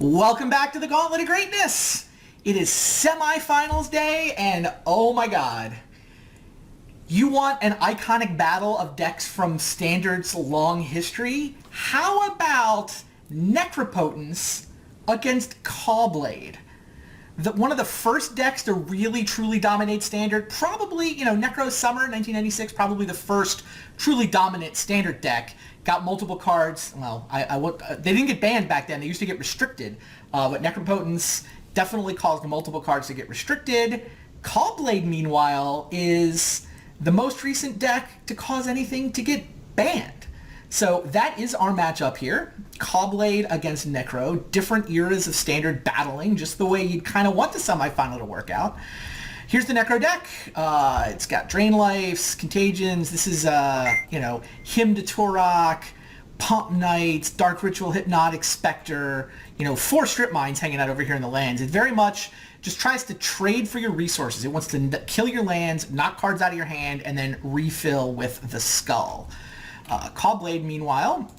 Welcome back to the Gauntlet of Greatness. It is semifinals day, and oh my god. You want an iconic battle of decks from Standard's long history? How about Necropotence against Caw-Blade? One of the first decks to really truly dominate Standard, probably, Necro's Summer 1996, probably the first truly dominant Standard deck. Got multiple cards. Well, they didn't get banned back then. They used to get restricted. But Necropotence definitely caused multiple cards to get restricted. Caw-Blade, meanwhile, is the most recent deck to cause anything to get banned. So that is our matchup here. Caw-Blade against Necro. Different eras of Standard battling, just the way you'd kind of want the semifinal to work out. Here's the Necro deck. It's got Drain Lives, Contagions. This is, Hymn to Turok, Pump Knights, Dark Ritual, Hypnotic Spectre, 4 Strip Mines hanging out over here in the lands. It very much just tries to trade for your resources. It wants to kill your lands, knock cards out of your hand, and then refill with the Skull. Caw-Blade, meanwhile,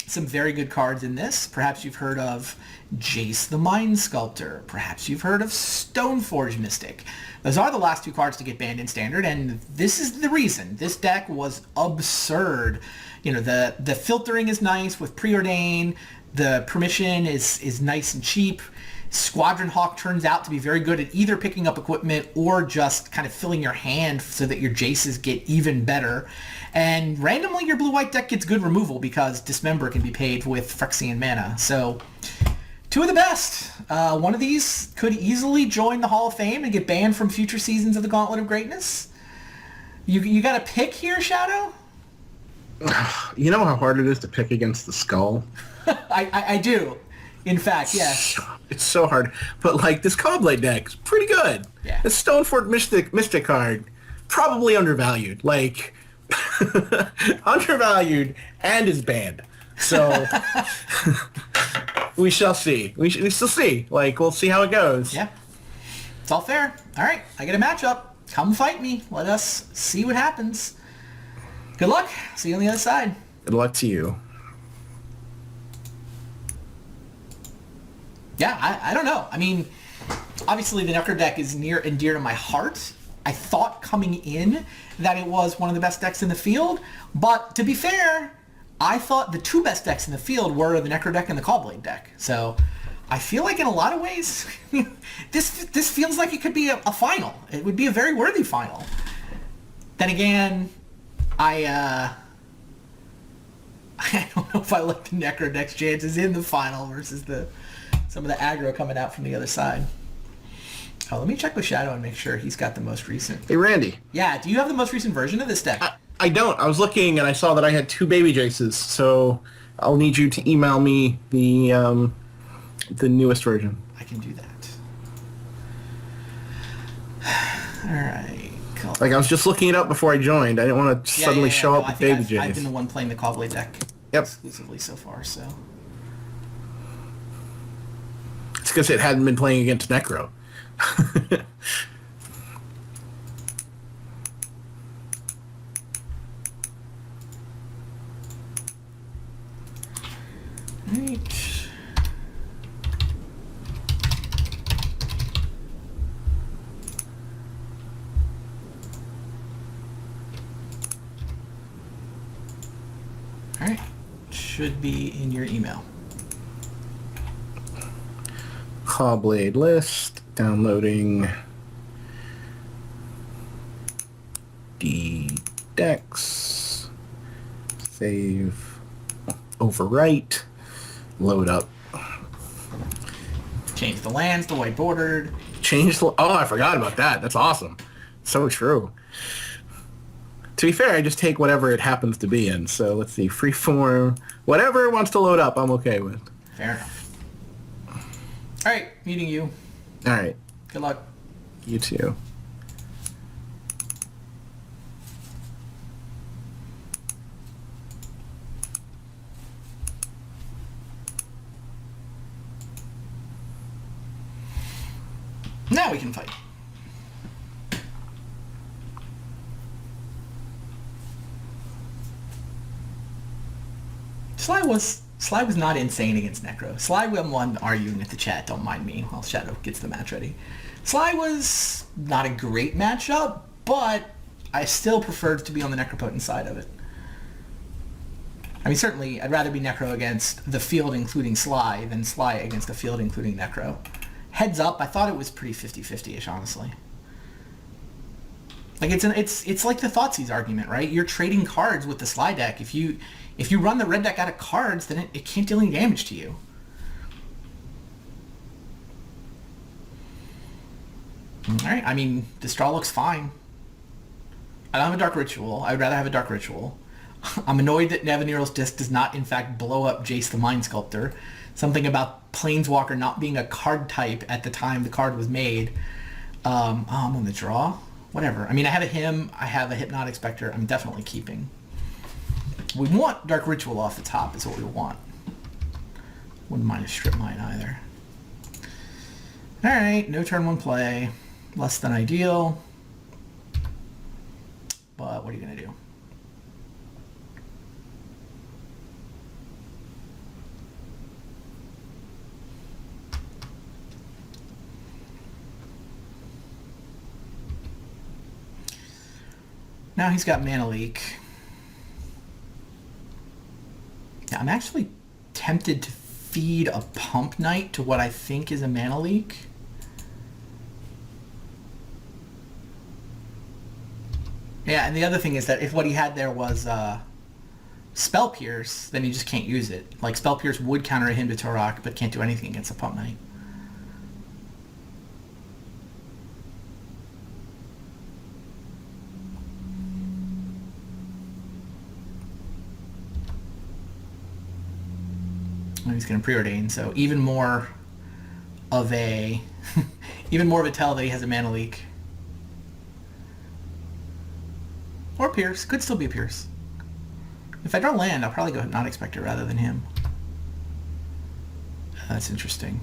some very good cards in this. Perhaps you've heard of Jace the Mind Sculptor. Perhaps you've heard of Stoneforge Mystic. Those are the last 2 cards to get banned in Standard, and this is the reason. This deck was absurd. The filtering is nice with Preordain. The permission is nice and cheap. Squadron Hawk turns out to be very good at either picking up equipment or just kind of filling your hand so that your Jaces get even better. And randomly your blue-white deck gets good removal because Dismember can be paid with Phyrexian mana. So 2 of the best. One of these could easily join the Hall of Fame and get banned from future seasons of the Gauntlet of Greatness. You got a pick here, Shadow? You know how hard it is to pick against the Skull? I do. In fact, yes. It's so hard. But, this Caw-Blade deck is pretty good. Yeah. The Stoneforge Mystic card, probably undervalued. Undervalued and is banned. So, we shall see. We shall see. We'll see how it goes. Yeah. It's all fair. All right, I get a matchup. Come fight me. Let us see what happens. Good luck. See you on the other side. Good luck to you. Yeah, I don't know. I mean, obviously the Necro deck is near and dear to my heart. I thought coming in that it was one of the best decks in the field, but to be fair, I thought the 2 best decks in the field were the Necro deck and the Caw-Blade deck. So I feel like in a lot of ways, this feels like it could be a final. It would be a very worthy final. Then again, I don't know if I like the Necro deck's chances in the final versus some of the aggro coming out from the other side. Oh, let me check with Shadow and make sure he's got the most recent. Hey, Randy. Yeah, do you have the most recent version of this deck? I don't. I was looking and I saw that I had 2 baby Jaces, so I'll need you to email me the newest version. I can do that. All right. Cool. I was just looking it up before I joined. I didn't want to suddenly show up with baby Jace. I've been the one playing the Caw-Blade deck exclusively so far, so. It's because it hadn't been playing against Necro. Right. All right. Should be in your email. Caw-Blade list, downloading the decks, save, overwrite, load up. Change the lands to white bordered. I forgot about that. That's awesome. So true. To be fair, I just take whatever it happens to be in. So let's see, freeform, whatever it wants to load up, I'm okay with. Fair enough. All right, meeting you. All right. Good luck. You too. Now we can fight. Sly was Sly was not insane against Necro. Sly won arguing with the chat. Don't mind me while Shadow gets the match ready. Sly was not a great matchup, but I still preferred to be on the Necropotent side of it. I mean, certainly, I'd rather be Necro against the field including Sly than Sly against the field including Necro. Heads up, I thought it was pretty 50-50-ish, honestly. Like, it's like the Thoughtseize argument, right? You're trading cards with the Sly deck. If you run the red deck out of cards, then it can't deal any damage to you. Alright, I mean, this draw looks fine. I don't have a Dark Ritual. I would rather have a Dark Ritual. I'm annoyed that Nevinyrral's Disc does not, in fact, blow up Jace the Mind Sculptor. Something about Planeswalker not being a card type at the time the card was made. I'm on the draw? Whatever. I mean, I have a Hymn. I have a Hypnotic Spectre. I'm definitely keeping. We want Dark Ritual off the top is what we want. Wouldn't mind a Strip Mine either. Alright, no turn one play. Less than ideal. But what are you going to do? Now he's got Mana Leak. Now I'm actually tempted to feed a Pump Knight to what I think is a Mana Leak. Yeah, and the other thing is that if what he had there was Spell Pierce, then he just can't use it. Like, Spell Pierce would counter a Hymn to Torok, but can't do anything against a Pump Knight. And he's going to preordain, so even more of a tell that he has a Mana Leak. Or Pierce. Could still be a Pierce. If I draw land, I'll probably go Hypnotic Spectre rather than him. That's interesting.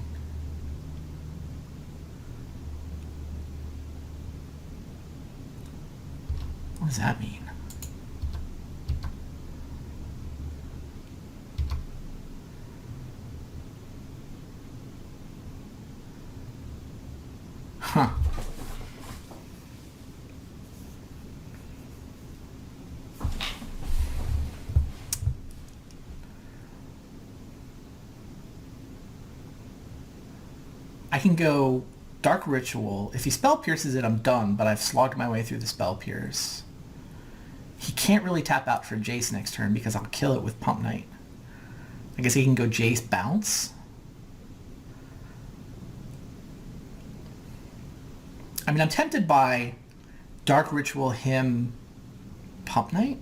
What does that mean? Huh. I can go Dark Ritual. If he Spell Pierces it, I'm done, but I've slogged my way through the Spell Pierce. He can't really tap out for Jace next turn because I'll kill it with Pump Knight. I guess he can go Jace Bounce. I mean, I'm tempted by Dark Ritual, him, Pump Knight.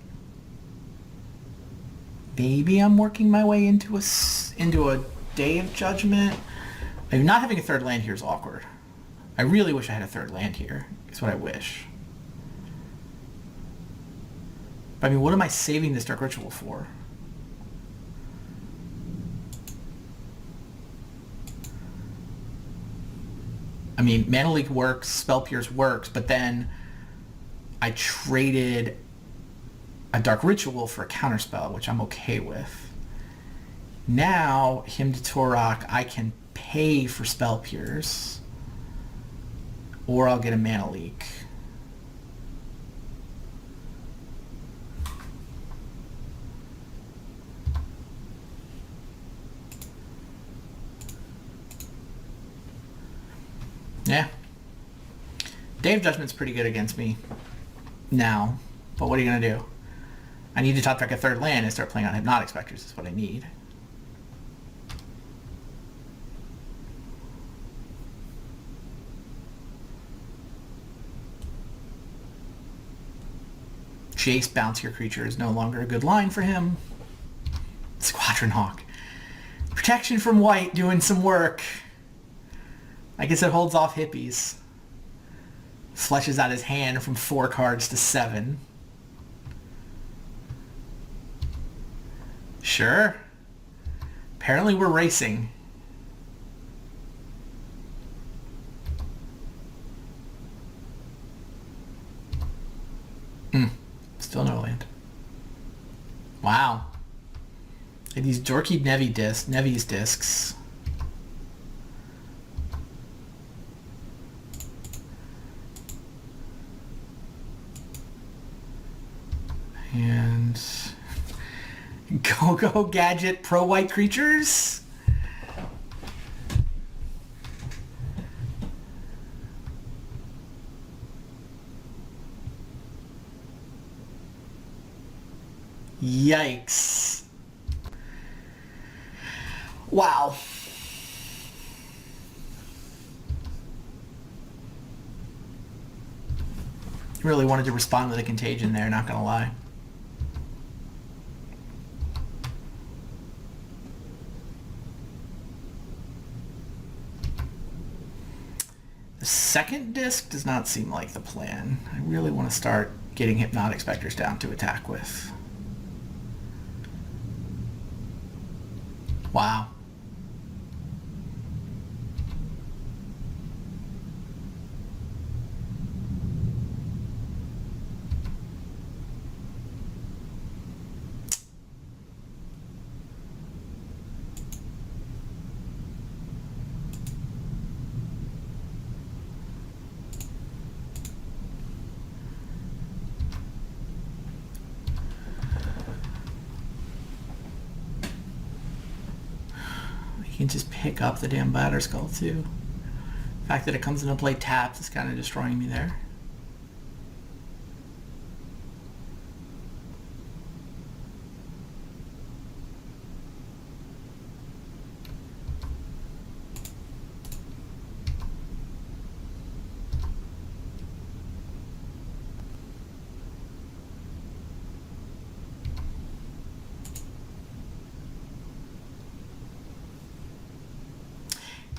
Maybe I'm working my way into a Day of Judgment. I mean, not having a third land here is awkward. I really wish I had a third land here. That's what I wish. But I mean, what am I saving this Dark Ritual for? I mean, Mana Leak works, Spell Pierce works, but then I traded a Dark Ritual for a counterspell, which I'm okay with. Now, Hymn to Torok, I can pay for Spell Pierce, or I'll get a Mana Leak. Yeah. Day of Judgment's pretty good against me now, but what are you going to do? I need to top deck a third land and start playing on Hypnotic Spectres is what I need. Jace Bounce your creature is no longer a good line for him. Squadron Hawk. Protection from white doing some work. I guess it holds off hippies. Fleshes out his hand from 4 cards to 7. Sure. Apparently we're racing. Still no land. Wow. These dorky Nevi's discs. And GoG Gadget Pro White Creatures. Yikes. Wow. Really wanted to respond with a contagion there, not gonna lie. The second disc does not seem like the plan. I really want to start getting Hypnotic Specters down to attack with. Wow. You can just pick up the damn Batterskull too. The fact that it comes into play tapped is kind of destroying me there.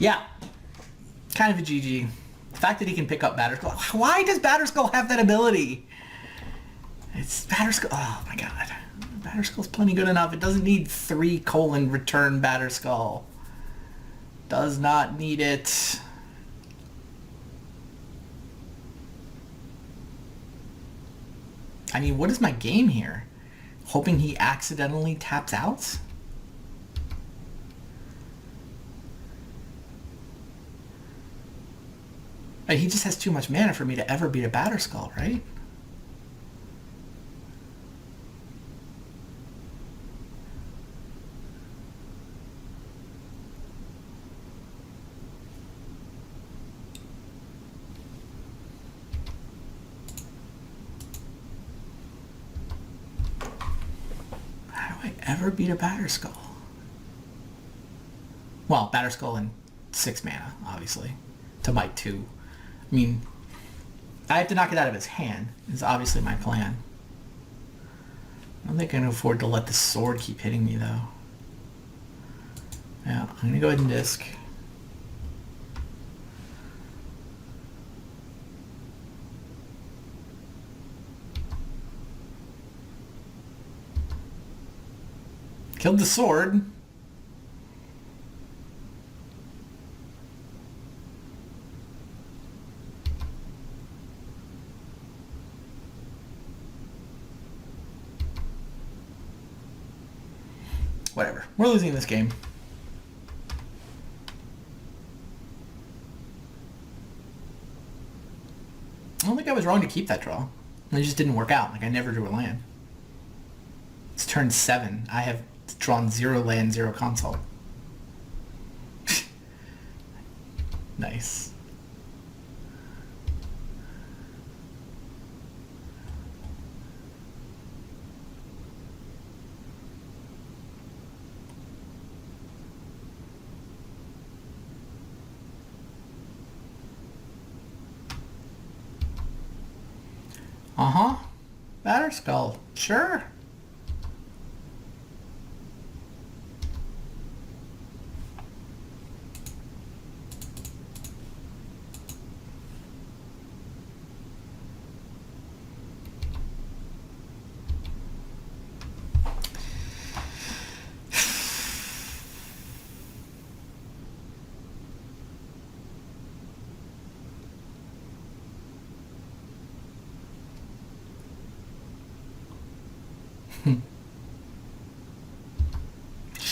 Yeah, kind of a GG. The fact that he can pick up Batterskull. Why does Batterskull have that ability? It's Batterskull. Oh my god. Batterskull's plenty good enough. It doesn't need 3 return Batterskull. Does not need it. I mean, what is my game here? Hoping he accidentally taps out? He just has too much mana for me to ever beat a Batterskull, right? How do I ever beat a Batterskull? Well, Batterskull and 6 mana, obviously, to bite 2. I mean, I have to knock it out of his hand. Is obviously my plan. I don't think I can afford to let the sword keep hitting me, though. Yeah, I'm going to go ahead and disc. Killed the sword. Whatever. We're losing this game. I don't think I was wrong to keep that draw. It just didn't work out. Like, I never drew a land. It's turn 7. I have drawn 0 land, 0 console. Nice. Uh-huh. Batterskull. Sure.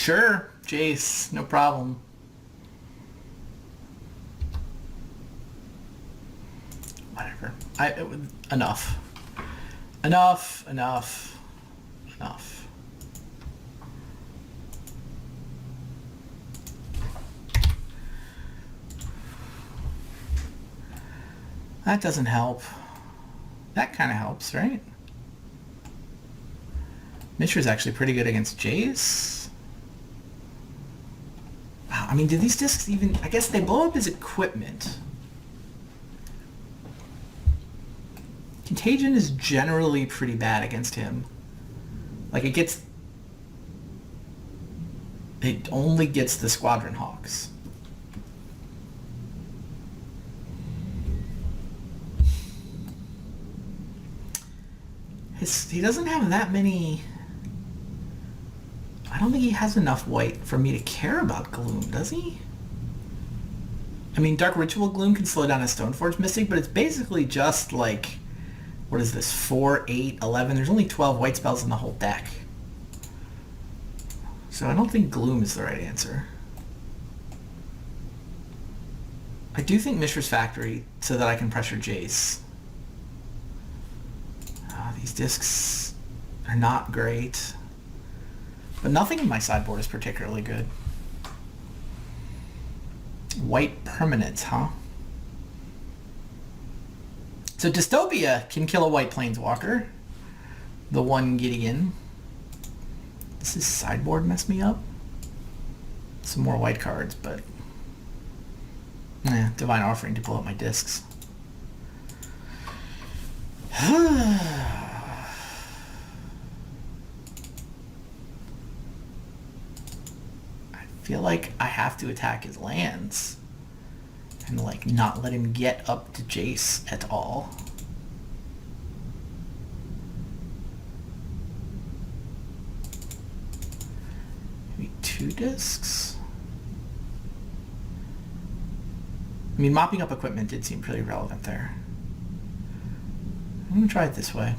Sure, Jace, no problem. Whatever. Enough. Enough. That doesn't help. That kind of helps, right? Mishra's actually pretty good against Jace. Wow, I mean, do these discs even... I guess they blow up his equipment. Contagion is generally pretty bad against him. Like, it only gets the Squadron Hawks. He doesn't have that many... I don't think he has enough white for me to care about Gloom, does he? I mean, Dark Ritual Gloom can slow down a Stoneforge Mystic, but it's basically just like... What is this? 4, 8, 11? There's only 12 white spells in the whole deck. So I don't think Gloom is the right answer. I do think Mishra's Factory so that I can pressure Jace. These discs are not great. But nothing in my sideboard is particularly good. White permanents, huh? So Dystopia can kill a white planeswalker. The one Gideon. Does his sideboard mess me up? Some more white cards, but... Divine Offering to pull up my discs. I feel like I have to attack his lands and like not let him get up to Jace at all. Maybe 2 discs? I mean, mopping up equipment did seem pretty relevant there. I'm gonna try it this way.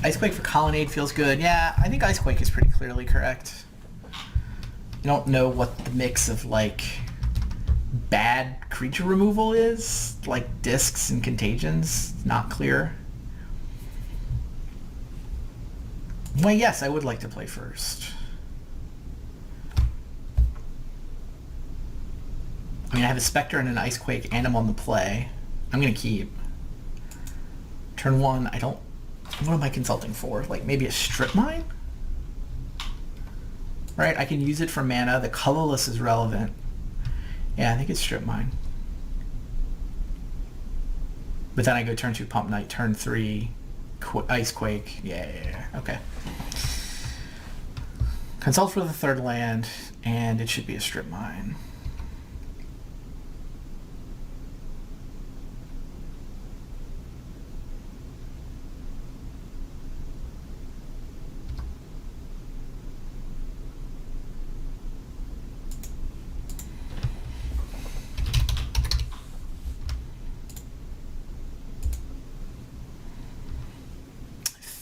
Icequake for Colonnade feels good. Yeah, I think Icequake is pretty clearly correct. I don't know what the mix of, like, bad creature removal is. Like, discs and contagions. Not clear. Well, yes, I would like to play first. I mean, I have a Spectre and an Icequake, and I'm on the play. I'm going to keep. Turn 1, I don't... What am I consulting for? Like, maybe a Strip Mine? Right, I can use it for mana. The colorless is relevant. Yeah, I think it's Strip Mine. But then I go turn 2 Pump Knight, turn 3 Icequake. Yeah, okay. Consult for the 3rd land, and it should be a Strip Mine.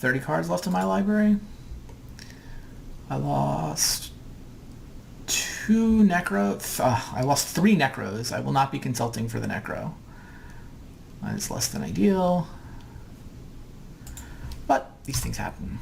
$30 cards left in my library. I lost 2 Necro. I lost 3 Necros. I will not be consulting for the Necro. That is less than ideal. But these things happen.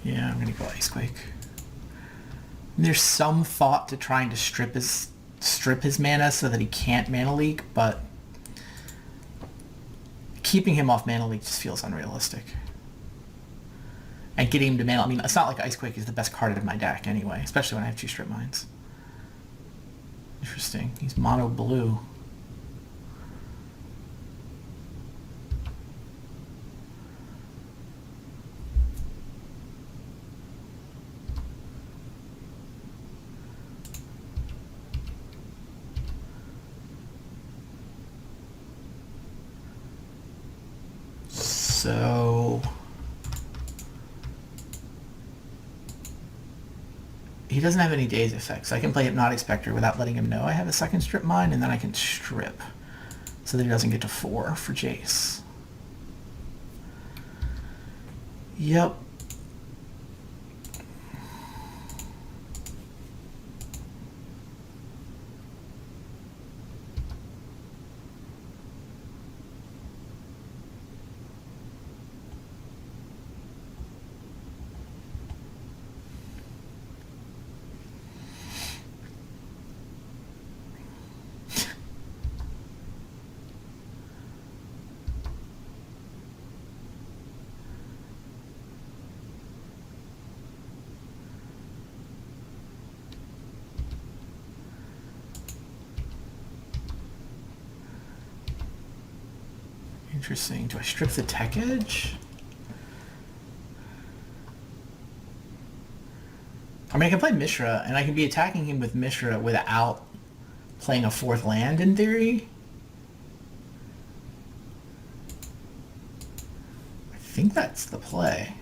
Yeah, I'm gonna go Icequake. There's some thought to trying to strip his mana so that he can't mana leak, but keeping him off mana leak just feels unrealistic. and getting him to mana. I mean, it's not like Icequake is the best card in my deck anyway, especially when I have 2 Strip Mines. Interesting. He's mono blue. So he doesn't have any daze effects. So I can play Hypnotic Spectre without letting him know I have a second Strip Mine, and then I can strip so that he doesn't get to 4 for Jace. Yep. Interesting. Do I strip the Tech Edge? I mean, I can play Mishra, and I can be attacking him with Mishra without playing a 4th land, in theory. I think that's the play.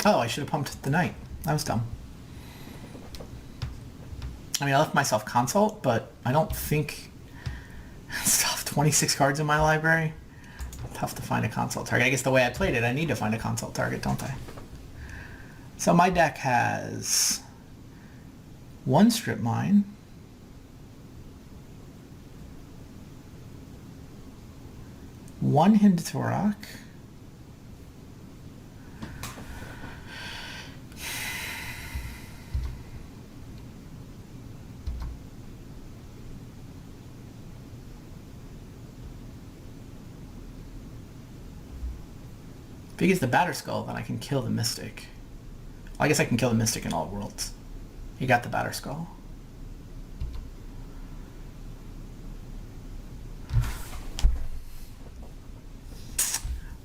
Oh, I should have pumped the Knight. That was dumb. I mean, I left myself Consult, but I don't think... I still have 26 cards in my library. Tough to find a Consult target. I guess the way I played it, I need to find a Consult target, don't I? So my deck has 1 Strip Mine, 1 Hymn to Torok, if he gets the Batterskull, then I can kill the Mystic. Well, I guess I can kill the Mystic in all worlds. He got the Batterskull.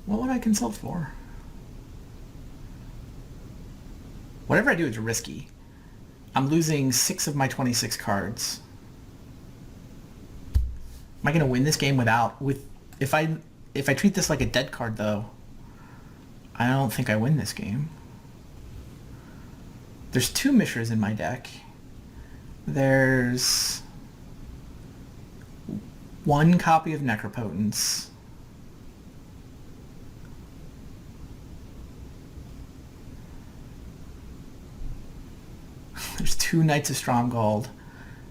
What would I consult for? Whatever I do is risky. I'm losing 6 of my 26 cards. Am I going to win this game if I treat this like a dead card though? I don't think I win this game. There's 2 Mishras in my deck. There's 1 copy of Necropotence. There's 2 Knights of Stromgold.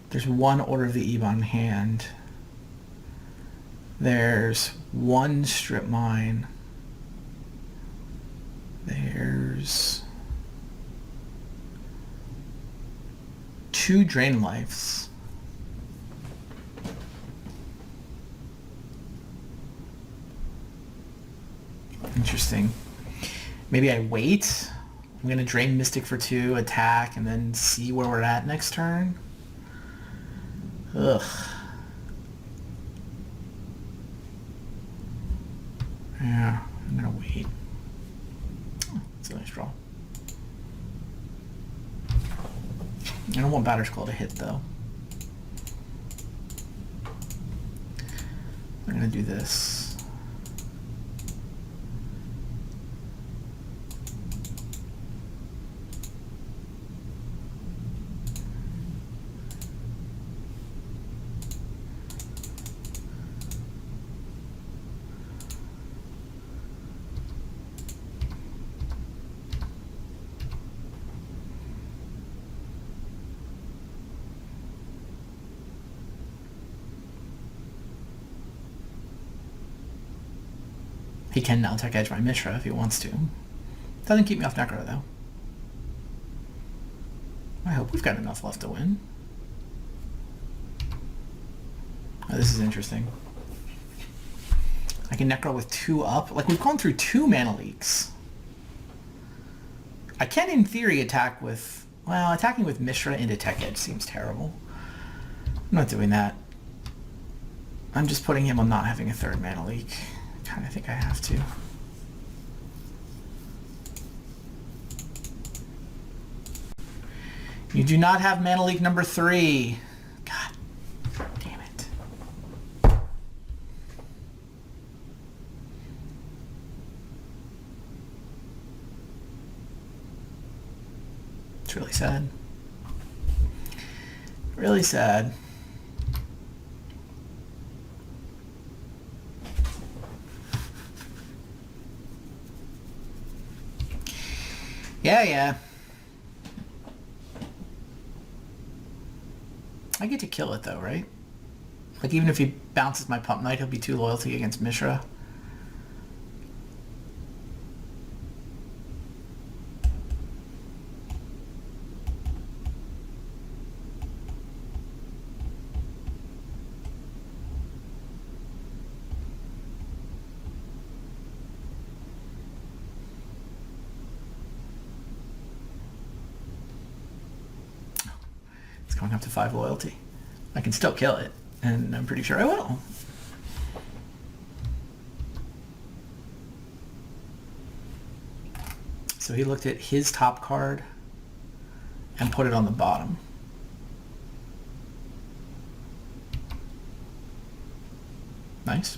There's 1 Order of the Ebon hand. There's 1 Strip Mine. There's 2 Drain Lives. Interesting. Maybe I wait. I'm going to drain Mystic for 2, attack, and then see where we're at next turn. Ugh. Yeah, I'm going to wait. Oh, that's a nice draw. I don't want Batterskull to hit, though. I'm going to do this. He can now Tech Edge my Mishra if he wants to. Doesn't keep me off Necro, though. I hope we've got enough left to win. This is interesting. I can Necro with 2 up. Like, we've gone through 2 mana leaks. I can, in theory, attack with... Well, attacking with Mishra into Tech Edge seems terrible. I'm not doing that. I'm just putting him on not having a 3rd mana leak. I kind of think I have to. You do not have mana leak number 3. God damn it. It's really sad. Really sad. Yeah. I get to kill it though, right? Like, even if he bounces my Pump Knight, he'll be 2 loyalty against Mishra. Going up to 5 loyalty. I can still kill it, and I'm pretty sure I will. So he looked at his top card and put it on the bottom. Nice.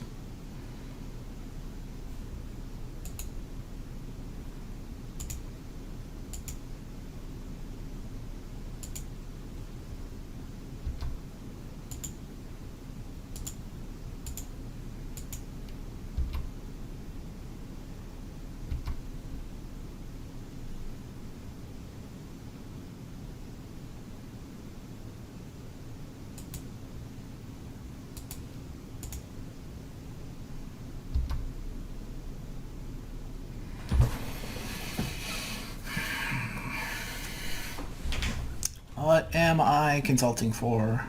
What am I consulting for?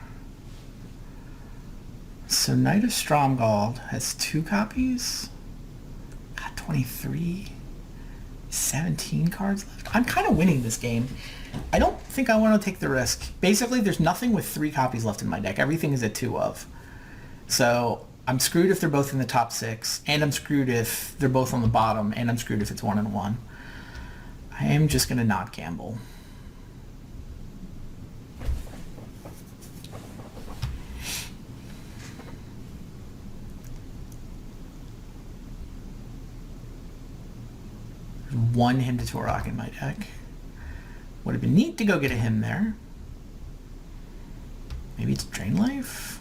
So Knight of Stromgald has 2 copies? Got 23? 17 cards left? I'm kind of winning this game. I don't think I want to take the risk. Basically, there's nothing with 3 copies left in my deck. Everything is a 2 of. So I'm screwed if they're both in the top 6, and I'm screwed if they're both on the bottom, and I'm screwed if it's 1 and 1. I am just going to not gamble. One Hymn to Torok in my deck. Would have been neat to go get a Hymn there. Maybe it's Drain Life?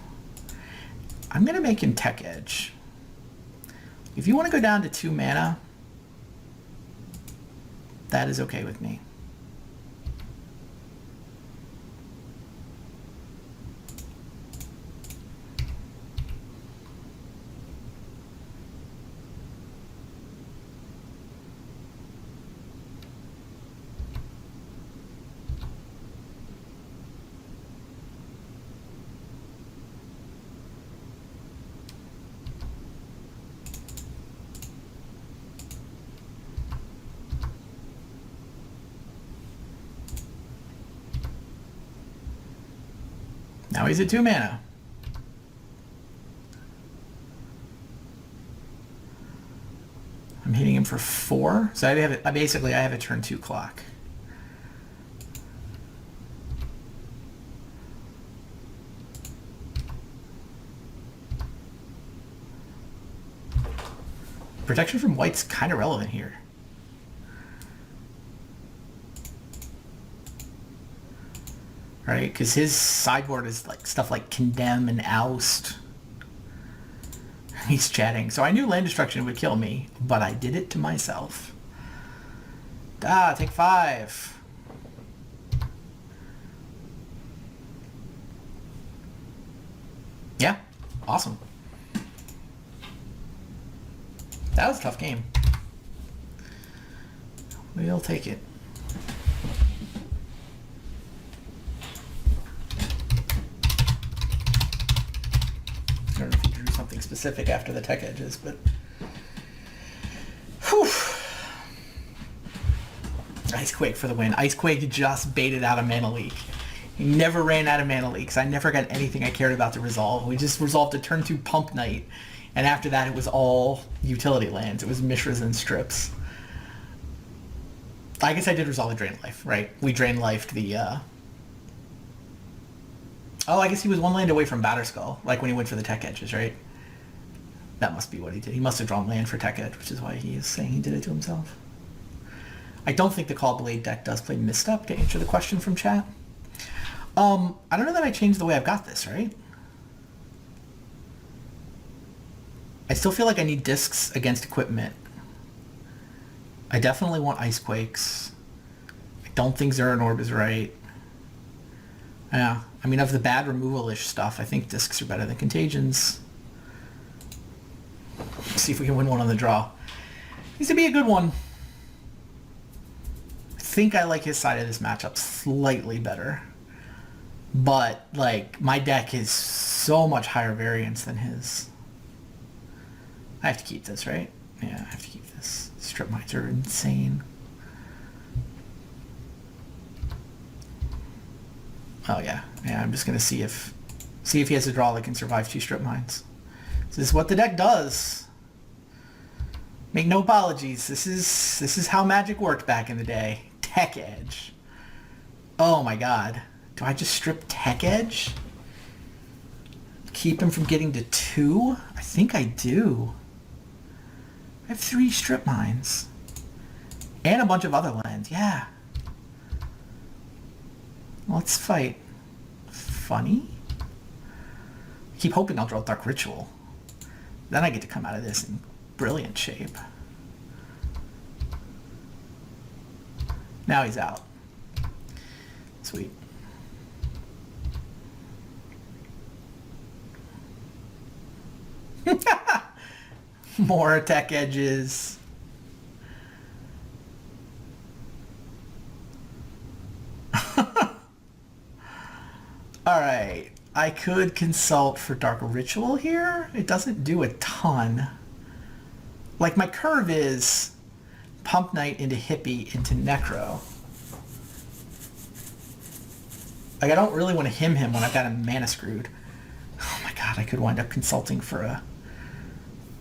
I'm going to make him Tech Edge. If you want to go down to 2 mana, that is okay with me. Now he's at 2 mana. I'm hitting him for 4. So I have a turn 2 clock. Protection from white's kind of relevant here. Right, because his sideboard is like stuff like Condemn and Oust. He's chatting. So I knew land destruction would kill me, but I did it to myself. Take 5. Yeah, awesome. That was a tough game. We'll take it. I don't know if he drew something specific after the tech edges, but... Whew. Icequake for the win. Icequake just baited out a mana leak. He never ran out of mana leaks. I never got anything I cared about to resolve. We just resolved a turn 2 Pump Knight, and after that it was all utility lands. It was Mishras and Strips. I guess I did resolve a Drain Life, right? We Drain Lifed the... Oh, I guess he was 1 land away from Batterskull, like when he went for the tech edges, right? That must be what he did. He must have drawn land for tech edge, which is why he is saying he did it to himself. I don't think the Call Blade deck does play Misstep, to answer the question from chat. I don't know that I changed the way I've got this, right? I still feel like I need discs against equipment. I definitely want Icequakes. I don't think Zeranorb Orb is right. Yeah, I mean, of the bad removal-ish stuff, I think discs are better than Contagions. Let's see if we can win one on the draw. Needs to be a good one. I think I like his side of this matchup slightly better. But, like, my deck is so much higher variance than his. I have to keep this, right? Yeah, I have to keep this. Strip mines are insane. Oh yeah, yeah. I'm just gonna see if he has a draw that can survive 2 strip mines. This is what the deck does. Make no apologies. This is how Magic worked back in the day. Tech Edge. Oh my god. Do I just strip Tech Edge? Keep him from getting to 2? I think I do. I have 3 strip mines. And a bunch of other lands. Yeah. Let's fight. Funny. Keep hoping I'll draw Dark Ritual. Then I get to come out of this in brilliant shape. Now he's out. Sweet. More tech edges. Alright, I could consult for Dark Ritual here. It doesn't do a ton. Like, my curve is Pump Knight into Hippie into Necro. Like, I don't really want to him when I've got him mana screwed. Oh my god, I could wind up consulting for a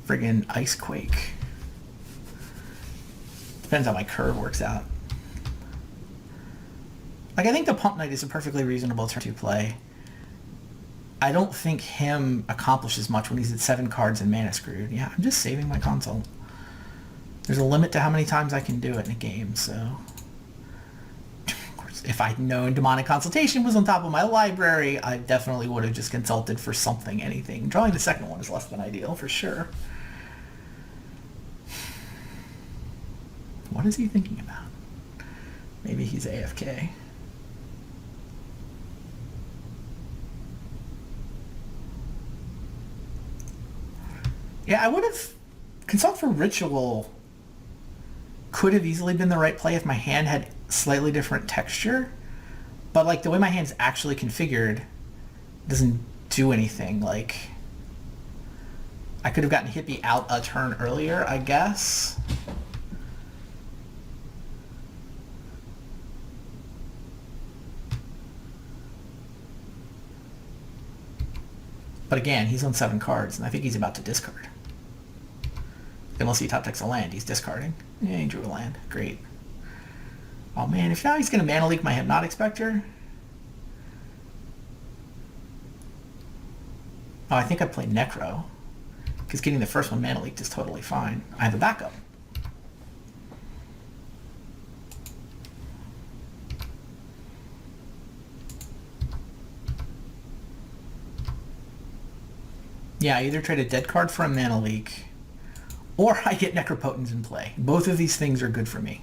friggin' Icequake. Depends how my curve works out. Like, I think the Pump Knight is a perfectly reasonable turn to play. I don't think him accomplishes much when he's at 7 cards and mana screwed. Yeah, I'm just saving my consult. There's a limit to how many times I can do it in a game, so... Of course, if I'd known Demonic Consultation was on top of my library, I definitely would have just consulted for something, anything. Drawing the second one is less than ideal, for sure. What is he thinking about? Maybe he's AFK. Yeah, I would have... Consult for Ritual could have easily been the right play if my hand had slightly different texture. But, like, the way my hand's actually configured doesn't do anything. Like, I could have gotten Hippie out a turn earlier, I guess. But again, he's on 7 cards, and I think he's about to discard. Unless he top decks a land, he's discarding. Yeah, he drew a land. Great. Oh man, if now he's going to mana leak my Hypnotic Spectre... Oh, I think I played Necro. Because getting the first one mana leaked is totally fine. I have a backup. Yeah, I either trade a dead card for a mana leak, or I get Necropotence in play. Both of these things are good for me.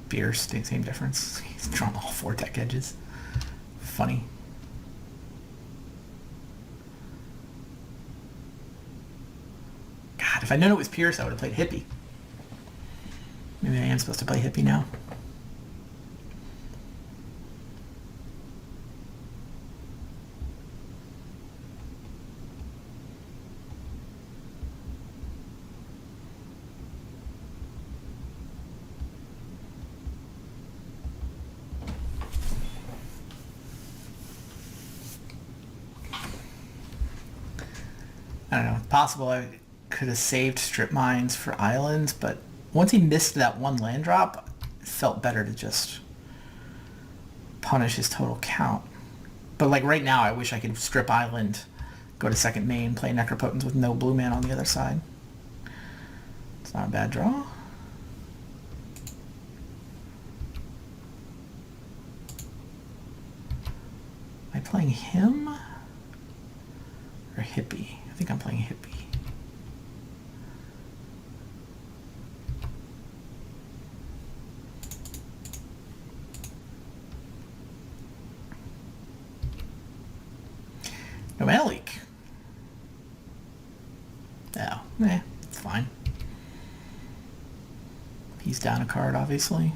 Fierce, same difference. He's drawn all 4 tech edges. Funny. God, if I'd known it was Pierce, I would have played Hippie. Maybe I am supposed to play Hippie now. Possible I could have saved strip mines for islands, but once he missed that one land drop, it felt better to just punish his total count. But like right now, I wish I could strip island, go to second main, play Necropotence with no blue man on the other side. It's not a bad draw. Am I playing him or Hippie? I think I'm playing Hippie. No mana leak. Oh, it's fine. He's down a card, obviously.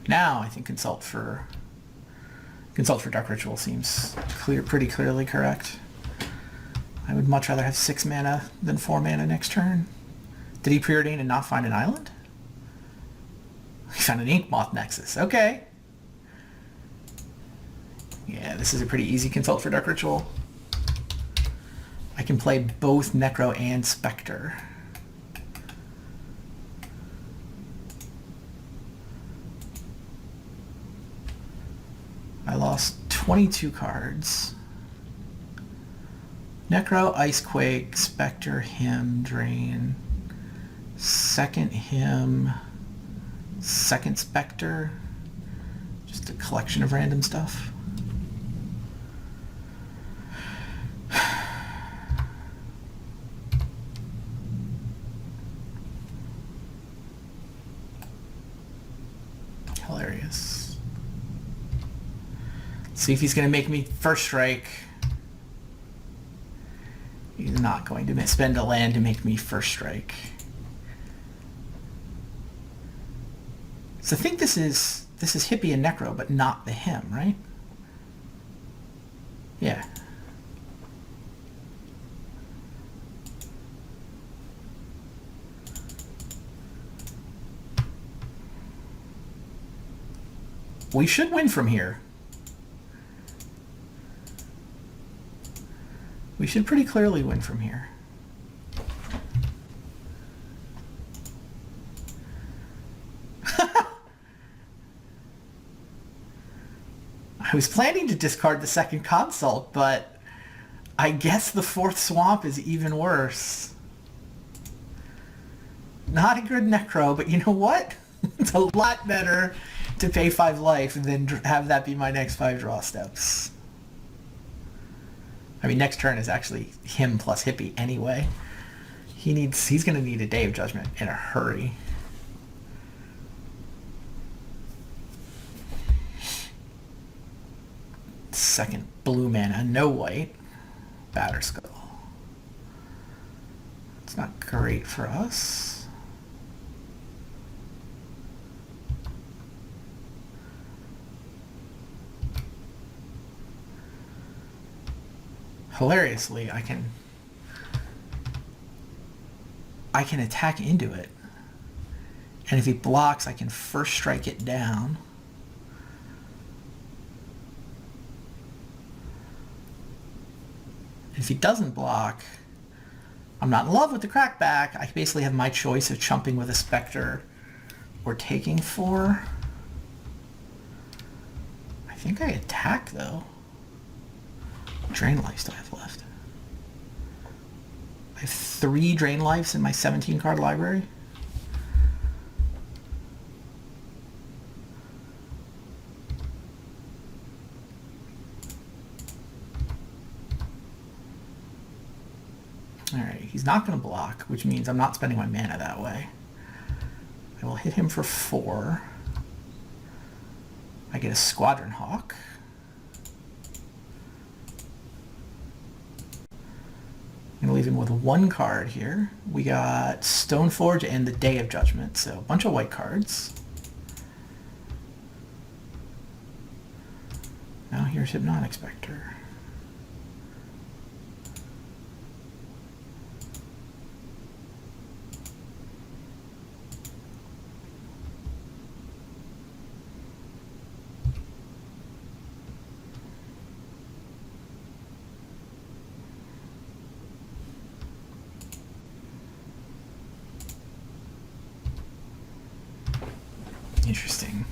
Now I think Consult for Dark Ritual seems pretty clearly correct. I would much rather have 6 mana than 4 mana next turn. Did he preordain and not find an island? He found an Ink Moth Nexus. Okay. Yeah, this is a pretty easy Consult for Dark Ritual. I can play both Necro and Spectre. I lost 22 cards. Necro, Icequake, Spectre, Him, Drain. Second Him, second Spectre. Just a collection of random stuff. Hilarious. See if he's going to make me first strike. He's not going to spend a land to make me first strike. So I think this is Hippie and Necro, but not the Him, right? Yeah. We should win from here. We should pretty clearly win from here. I was planning to discard the second Consult, but I guess the fourth Swamp is even worse. Not a good Necro, but you know what? It's a lot better to pay 5 life than have that be my next 5 draw steps. I mean, next turn is actually him plus Hippie anyway. He's going to need a Day of Judgment in a hurry. Second blue mana, no white. Batterskull. It's not great for us. Hilariously, I can attack into it. And if he blocks, I can first strike it down. If he doesn't block, I'm not in love with the crackback. I basically have my choice of chumping with a Spectre or taking 4. I think I attack, though. What drain lives do I have left? I have 3 drain lives in my 17 card library. Alright, he's not going to block, which means I'm not spending my mana that way. I will hit him for 4. I get a Squadron Hawk. I'm going to leave him with 1 card here. We got Stoneforge and the Day of Judgment, so a bunch of white cards. Now here's Hypnotic Spectre. Interesting.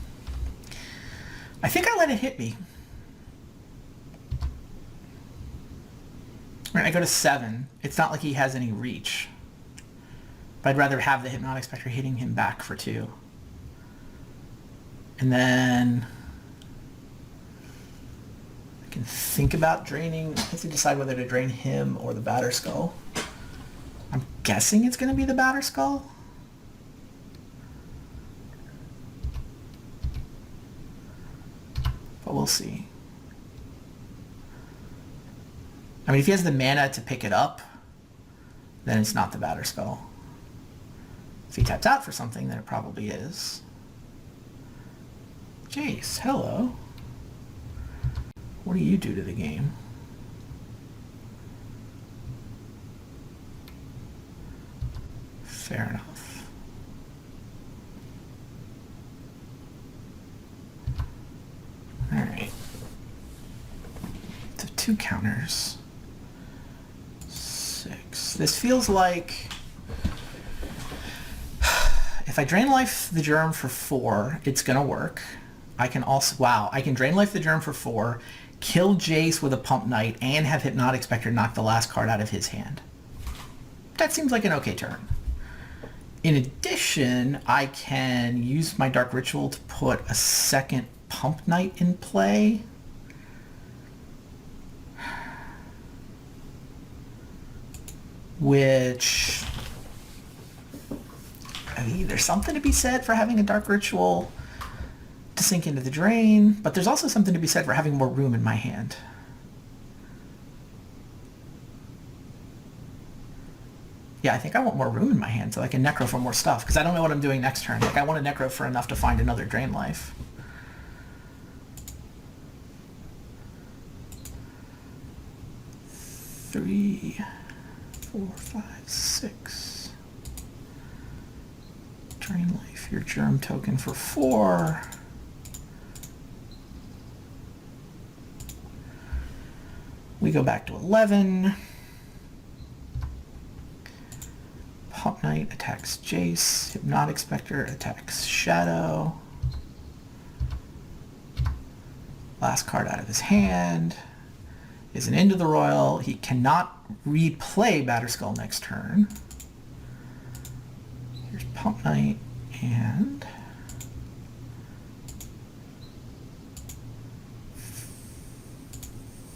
I think I let it hit me. Right, I go to 7. It's not like he has any reach. But I'd rather have the Hypnotic Spectre hitting him back for 2. And then I can think about draining. I have to decide whether to drain him or the Batterskull. I'm guessing it's going to be the Batterskull. But we'll see. I mean, if he has the mana to pick it up, then it's not the Batterskull. If he taps out for something, then it probably is. Jace, hello. What do you do to the game? Fair enough. Alright. So 2 counters. 6. This feels like... If I Drain Life the Germ for 4, it's gonna work. I can also... Wow, I can Drain Life the Germ for 4, kill Jace with a Pump Knight, and have Hypnotic Spectre knock the last card out of his hand. That seems like an okay turn. In addition, I can use my Dark Ritual to put a second Pump Knight in play. Which... I mean, there's something to be said for having a Dark Ritual to sink into the drain, but there's also something to be said for having more room in my hand. Yeah, I think I want more room in my hand so I can Necro for more stuff, because I don't know what I'm doing next turn. Like, I want to Necro for enough to find another Drain Life. Three, 4, 5, 6. Drain Life, your Germ token for 4. We go back to 11. Pump Knight attacks Jace. Hypnotic Spectre attacks Shadow. Last card out of his hand is an Into the Royal. He cannot replay Batterskull next turn. Here's Pump Knight and...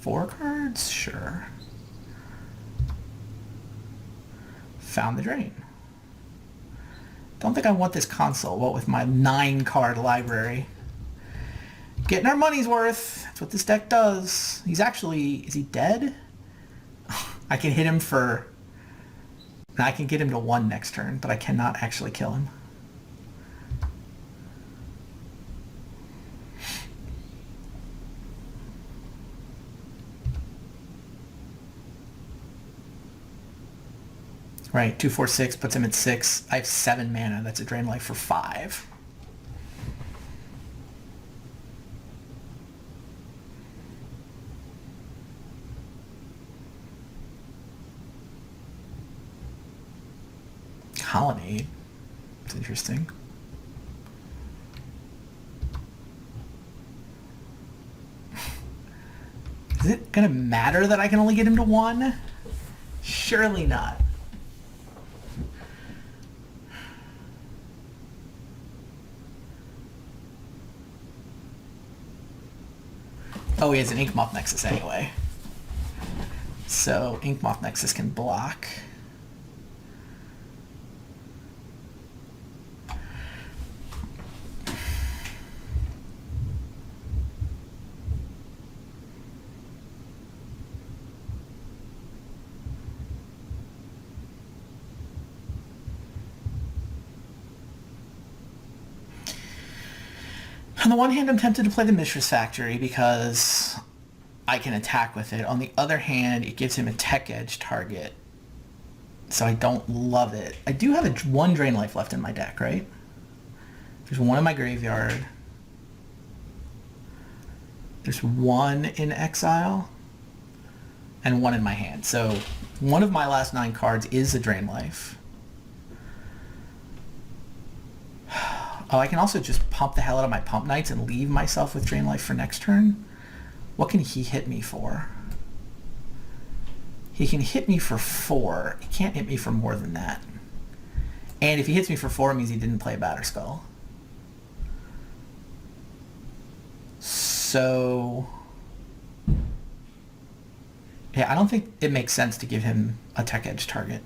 Four cards? Sure. Found the drain. Don't think I want this console, what with my 9-card library. Getting our money's worth. That's what this deck does. He's actually... Is he dead? I can hit him for... I can get him to 1 next turn, but I cannot actually kill him. Right, 2, 4, 6 puts him at 6. I have 7 mana. That's a Drain Life for 5. Colonnade. It's interesting. Is it gonna matter that I can only get him to 1? Surely not. Oh, he has an Inkmoth Nexus anyway. So Inkmoth Nexus can block. On the one hand, I'm tempted to play the Mishra's Factory because I can attack with it. On the other hand, it gives him a Tech Edge target, so I don't love it. I do have one Drain Life left in my deck, right? There's 1 in my graveyard. There's 1 in exile. And 1 in my hand. So one of my last 9 cards is a Drain Life. Oh, I can also just pump the hell out of my Pump Knights and leave myself with Drain Life for next turn. What can he hit me for? He can hit me for 4. He can't hit me for more than that. And if he hits me for 4, it means he didn't play Batterskull. So... yeah, I don't think it makes sense to give him a Tech Edge target.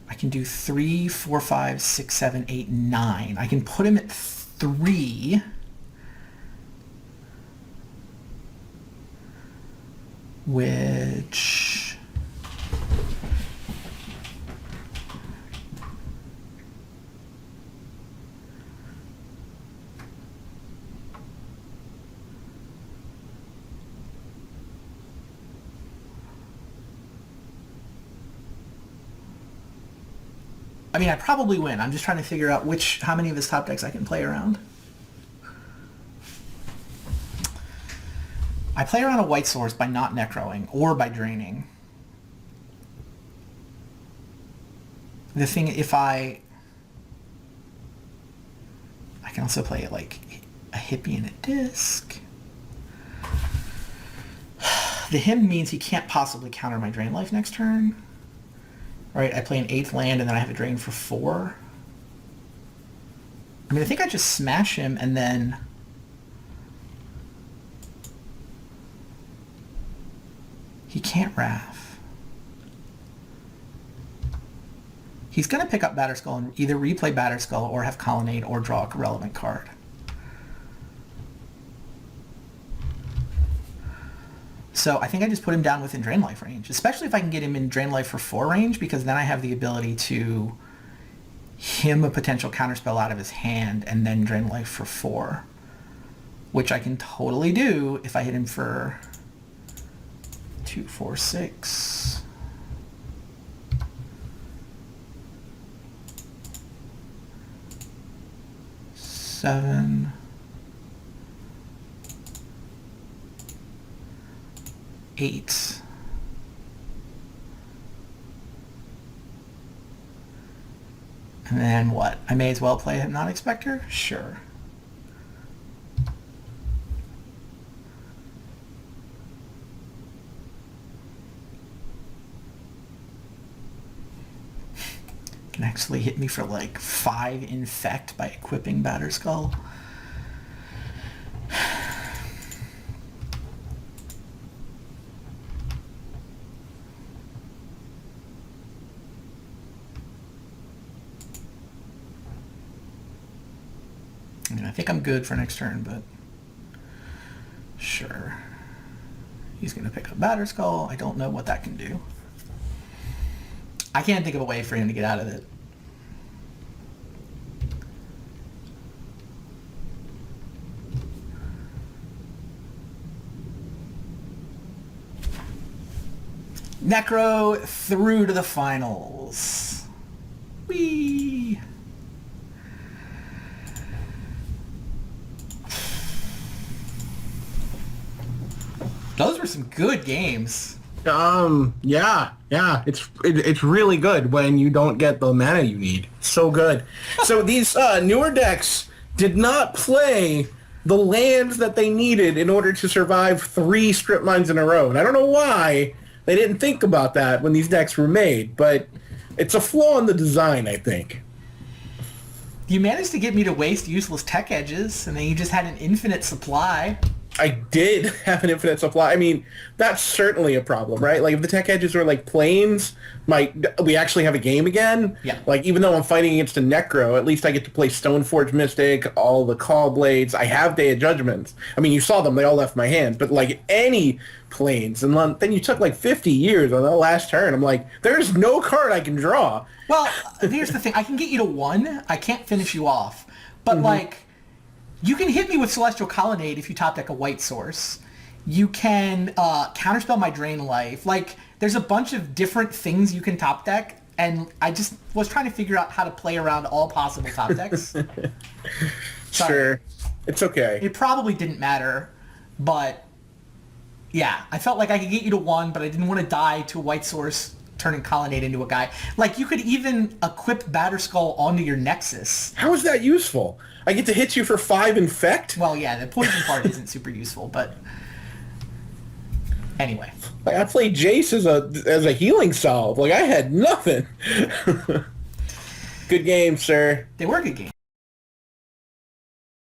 I can do 3, 4, 5, 6, 7, 8, 9. I can put him at 3. Which... I mean, I probably win. I'm just trying to figure out how many of his top decks I can play around. I play around a White Source by not Necroing or by draining. The thing, if I can also play it like a Hippie and a Disc. The Hymn means he can't possibly counter my Drain Life next turn. Right, I play an 8th land and then I have a drain for 4. I mean, I think I just smash him and then... he can't Wrath. He's going to pick up Batterskull and either replay Batterskull or have Colonnade or draw a relevant card. So I think I just put him down within Drain Life range, especially if I can get him in Drain Life for 4 range, because then I have the ability to him a potential counterspell out of his hand and then Drain Life for 4, which I can totally do if I hit him for 2, 4, 6. Seven. 8. And then what? I may as well play Hypnotic Spectre? Sure. Can actually hit me for like 5 Infect by equipping Batterskull. I think I'm good for next turn, but sure. He's going to pick up Batterskull. I don't know what that can do. I can't think of a way for him to get out of it. Necro through to the finals. Whee! Those were some good games. Yeah. It's really good when you don't get the mana you need. So good. So these newer decks did not play the lands that they needed in order to survive 3 strip mines in a row. And I don't know why they didn't think about that when these decks were made, but it's a flaw in the design, I think. You managed to get me to waste useless tech edges, and then you just had an infinite supply. I did have an infinite supply. I mean, that's certainly a problem, right? Like, if the tech edges were like planes, we actually have a game again. Yeah. Like, even though I'm fighting against a Necro, at least I get to play Stoneforge Mystic, all the Call Blades. I have Day of Judgments. I mean, you saw them. They all left my hand. But, like, any planes. And then you took, like, 50 years on the last turn. I'm like, there's no card I can draw. Well, here's the thing. I can get you to 1. I can't finish you off. But, like... you can hit me with Celestial Colonnade if you top deck a White Source. You can counterspell my Drain Life. Like, there's a bunch of different things you can top deck, and I just was trying to figure out how to play around all possible top decks. Sure. It's okay. It probably didn't matter, but yeah, I felt like I could get you to 1, but I didn't want to die to a White Source turning Colonnade into a guy. Like, you could even equip Batterskull onto your Nexus. How is that useful? I get to hit you for 5 infect? Well, yeah, the poison part isn't super useful, but anyway. Like, I played Jace as a healing salve. Like, I had nothing. Good game, sir. They were good games.